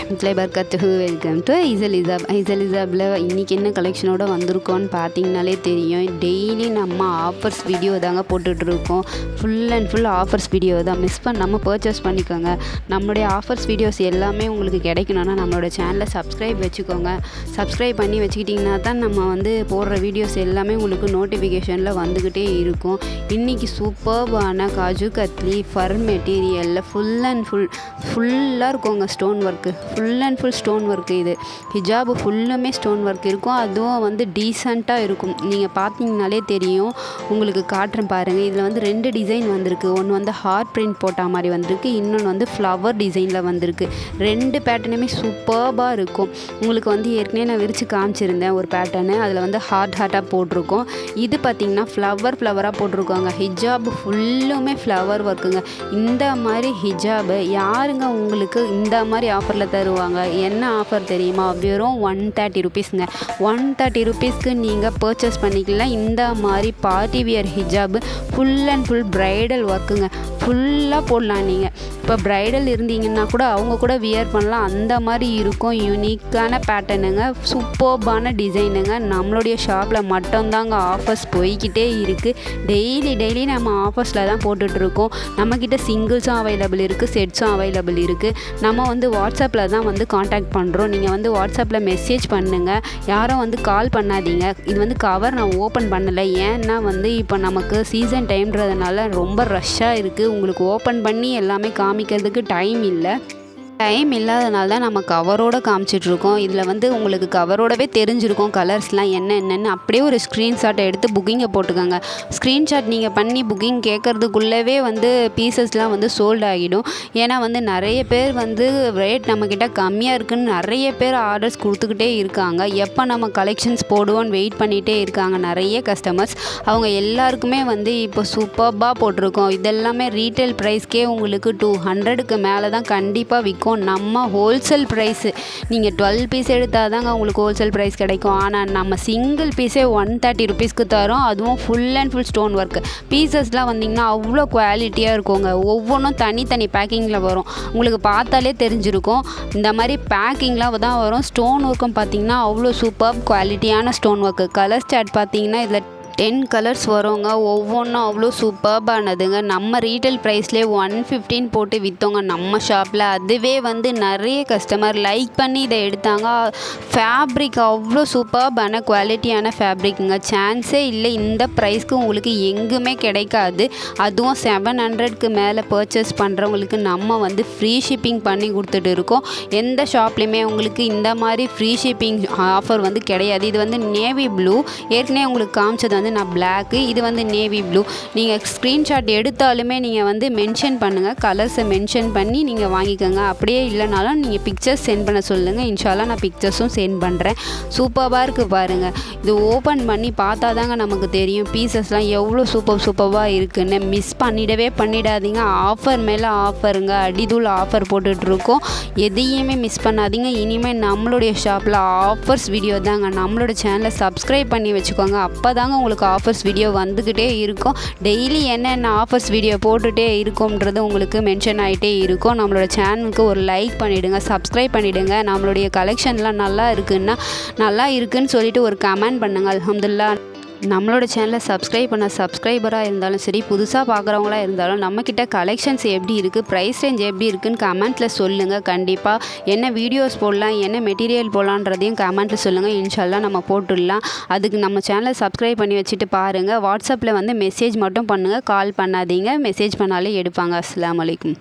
வரஹ்மத்துல்லாஹி வபரகாத்துஹு. Welcome to ஐசலிசாபில் இன்றைக்கி என்ன கலெக்ஷனோட வந்திருக்கோன்னு பார்த்தீங்கனாலே தெரியும். டெய்லி நம்ம ஆஃபர்ஸ் வீடியோ தாங்க போட்டுட்ருக்கோம். Full and full offers video தான். மிஸ் பண்ணாமல் பர்ச்சேஸ் பண்ணிக்கோங்க. நம்மளுடைய ஆஃபர்ஸ் வீடியோஸ் எல்லாமே உங்களுக்கு கிடைக்கணும்னா நம்மளோட சேனலை சப்ஸ்கிரைப் வச்சுக்கோங்க. சப்ஸ்கிரைப் பண்ணி வச்சுக்கிட்டிங்கன்னா தான் நம்ம போடுற வீடியோஸ் எல்லாமே உங்களுக்கு நோட்டிஃபிகேஷனில் வந்துக்கிட்டே இருக்கும். இன்றைக்கி சூப்பர்பான காஜு கத்லி ஃபர் மெட்டீரியலில் ஃபுல்லாக இருக்குங்க stone work. Full and full stone work. இது ஹிஜாபு ஃபுல்லுமே ஸ்டோன் ஒர்க் இருக்கும். அதுவும் டீசெண்டாக இருக்கும். நீங்கள் பார்த்தீங்கனாலே தெரியும். உங்களுக்கு காட்டுறேன் பாருங்கள். இதில் 2 டிசைன் வந்திருக்கு. ஒன்று ஹார்ட் பிரிண்ட் போட்ட மாதிரி வந்திருக்கு. இன்னொன்று ஃப்ளவர் டிசைனில் வந்திருக்கு. 2 பேட்டர்னுமே சூப்பர்பாக இருக்கும். உங்களுக்கு ஏற்கனவே நான் விரித்து காமிச்சிருந்தேன் ஒரு பேட்டர்னு. அதில் ஹார்ட்டாக போட்டிருக்கோம். இது பார்த்திங்கன்னா ஃப்ளவராக போட்டிருக்கோங்க. ஹிஜாபு ஃபுல்லுமே ஃப்ளவர் ஒர்க்குங்க. இந்த மாதிரி ஹிஜாபு யாருங்க உங்களுக்கு இந்த மாதிரி ஆஃபரில் தருவாங்க? என்ன ஆஃபர் தெரியுமா? வெறும் 130 ருபீஸுங்க. 130 ருபீஸ்க்கு நீங்கள் பர்ச்சேஸ் பண்ணிக்கலாம். இந்த மாதிரி பார்ட்டி வியர் ஹிஜாபு ஃபுல் அண்ட் ஃபுல் ப்ரைடல் ஒர்க்குங்க. ஃபுல்லாக போடலாம். நீங்கள் இப்போ ப்ரைடல் இருந்தீங்கன்னா கூட அவங்க கூட வியர் பண்ணலாம். அந்த மாதிரி இருக்கும். யூனிக்கான பேட்டர்னுங்க. சூப்பர்பான டிசைனுங்க. நம்மளுடைய ஷாப்பில் மட்டும்தாங்க ஆஃபர்ஸ் போய்கிட்டே இருக்குது. டெய்லி நம்ம ஆஃபர்ஸில் தான் போட்டுட்ருக்கோம். நம்மக்கிட்ட சிங்கிள்ஸும் அவைலபிள் இருக்குது, செட்ஸும் அவைலபிள் இருக்குது. நம்ம வாட்ஸ்அப்பில் தான் காண்டாக்ட் பண்ணுறோம். நீங்கள் வாட்ஸ்அப்பில் மெசேஜ் பண்ணுங்கள். யாரும் கால் பண்ணாதீங்க. இது கவர் நான் ஓப்பன் பண்ணலை. ஏன்னா இப்போ நமக்கு சீசன் டைம்ன்றதுனால ரொம்ப ரஷ்ஷாக இருக்குது. உங்களுக்கு ஓப்பன் பண்ணி எல்லாமே காமிக்கிறதுக்கு டைம் இல்லாதனால தான் நம்ம கவரோடு காமிச்சிட்ருக்கோம். இதில் உங்களுக்கு கவரோடவே தெரிஞ்சிருக்கும் கலர்ஸ்லாம் என்னென்னு. அப்படியே ஒரு ஸ்க்ரீன்ஷாட்டை எடுத்து புக்கிங்கை போட்டுக்கோங்க. ஸ்க்ரீன்ஷாட் நீங்கள் பண்ணி புக்கிங் கேட்குறதுக்குள்ளவே பீசஸ்லாம் சோல்ட் ஆகிடும். ஏன்னா நிறைய பேர் ரேட் நம்மக்கிட்ட கம்மியாக இருக்குதுன்னு நிறைய பேர் ஆர்டர்ஸ் கொடுத்துக்கிட்டே இருக்காங்க. எப்போ நம்ம கலெக்ஷன்ஸ் போடுவோன்னு வெயிட் பண்ணிகிட்டே இருக்காங்க நிறைய கஸ்டமர்ஸ். அவங்க எல்லாருக்குமே இப்போ சூப்பர்பாக போட்டிருக்கோம். இதெல்லாமே ரீட்டைல் ப்ரைஸ்க்கே உங்களுக்கு 200க்கு மேலே தான் கண்டிப்பாக விற்கும். நம்ம ஹோல்சேல் ப்ரைஸு நீங்கள் 12 பீஸ் எடுத்தால் தாங்க உங்களுக்கு ஹோல்சேல் ப்ரைஸ் கிடைக்கும். ஆனால் நம்ம சிங்கிள் பீஸே 130 ருபீஸ்க்கு தரோம். அதுவும் full and full stone work. பீசஸ்லாம் வந்திங்கன்னா அவ்வளோ குவாலிட்டியாக இருக்குங்க. ஒவ்வொன்றும் தனி பேக்கிங்கில் வரும். உங்களுக்கு பார்த்தாலே தெரிஞ்சிருக்கும். இந்த மாதிரி பேக்கிங்லாம் தான் வரும். ஸ்டோன் ஒர்க்கும் பார்த்திங்கன்னா அவ்வளோ சூப்பர் குவாலிட்டியான ஸ்டோன் ஒர்க்கு. கலர் சார்ட் பார்த்திங்கன்னா இதில் 10 கலர்ஸ் வருங்க. ஒவ்வொன்றும் அவ்வளோ சூப்பர்பானதுங்க. நம்ம ரீட்டைல் ப்ரைஸ்லேயே 115 போட்டு விற்றோங்க நம்ம ஷாப்பில். அதுவே நிறைய கஸ்டமர் லைக் பண்ணி இதை எடுத்தாங்க. ஃபேப்ரிக் அவ்வளோ சூப்பர்பான குவாலிட்டியான ஃபேப்ரிக்குங்க. சான்ஸே இல்லை. இந்த ப்ரைஸ்க்கு உங்களுக்கு எங்குமே கிடைக்காது. அதுவும் 700க்கு மேலே பர்ச்சேஸ் பண்ணுறவங்களுக்கு நம்ம ஃப்ரீ ஷிப்பிங் பண்ணி கொடுத்துட்டு இருக்கோம். எந்த ஷாப்லேயுமே உங்களுக்கு இந்த மாதிரி ஃப்ரீ ஷிப்பிங் ஆஃபர் கிடையாது. இது நேவி ப்ளூ. ஏற்கனவே உங்களுக்கு காமிச்சது நான் பிளாக்கு. இது நேவி ப்ளூ. நீங்கள் ஸ்க்ரீன்ஷாட் எடுத்தாலுமே நீங்கள் மென்ஷன் பண்ணுங்கள். கலர்ஸை மென்ஷன் பண்ணி நீங்கள் வாங்கிக்கோங்க. அப்படியே இல்லைனாலும் நீங்கள் பிக்சர்ஸ் சென்ட் பண்ண சொல்லுங்கள். இன்ஷால்லா நான் பிக்சர்ஸும் சென்ட் பண்ணுறேன். சூப்பராக இருக்குது பாருங்கள். இது ஓப்பன் பண்ணி பார்த்தா தாங்க நமக்கு தெரியும் பீசஸ்லாம் எவ்வளோ சூப்பராக இருக்குன்னு. மிஸ் பண்ணிடாதீங்க. ஆஃபர் மேலே ஆஃபருங்க. அடிதூள் ஆஃபர் போட்டுட்ருக்கோம். எதையுமே மிஸ் பண்ணாதீங்க. இனிமேல் நம்மளுடைய ஷாப்பில் ஆஃபர்ஸ் வீடியோ தாங்க. நம்மளோட சேனலை சப்ஸ்கிரைப் பண்ணி வச்சுக்கோங்க. அப்போ தாங்க உங்களுக்கு ஆஃபர்ஸ் வீடியோ வந்துக்கிட்டே இருக்கும். டெய்லி என்னென்ன ஆஃபர்ஸ் வீடியோ போட்டுகிட்டே இருக்கும்ன்றது உங்களுக்கு மென்ஷன் ஆகிட்டே இருக்கும். நம்மளோட சேனலுக்கு ஒரு லைக் பண்ணிவிடுங்க, சப்ஸ்கிரைப் பண்ணிவிடுங்க. நம்மளுடைய கலெக்ஷன்லாம் நல்லா இருக்குன்னு சொல்லிட்டு ஒரு கமெண்ட் பண்ணுங்கள். அல்ஹம்துலில்லாஹ். நம்மளோட சேனலை சப்ஸ்கிரைப் பண்ண சப்ஸ்கிரைபராக இருந்தாலும் சரி, புதுசாக பார்க்குறவங்களா இருந்தாலும் நம்மக்கிட்ட கலெக்ஷன்ஸ் எப்படி இருக்குது, ப்ரைஸ் ரேஞ்ச் எப்படி இருக்குதுன்னு கமெண்ட்டில் சொல்லுங்கள். கண்டிப்பாக என்ன வீடியோஸ் போடலாம், என்ன மெட்டீரியல் போடலான்றதையும் கமெண்ட்டில் சொல்லுங்கள். இன்ஷால்லா நம்ம போட்டுடலாம். அதுக்கு நம்ம சேனலை சப்ஸ்கிரைப் பண்ணி வச்சுட்டு பாருங்கள். வாட்ஸ்அப்பில் மெசேஜ் மட்டும் பண்ணுங்கள். கால் பண்ணாதீங்க. மெசேஜ் பண்ணாலே எடுப்பாங்க. அஸ்ஸலாமு அலைக்கும்.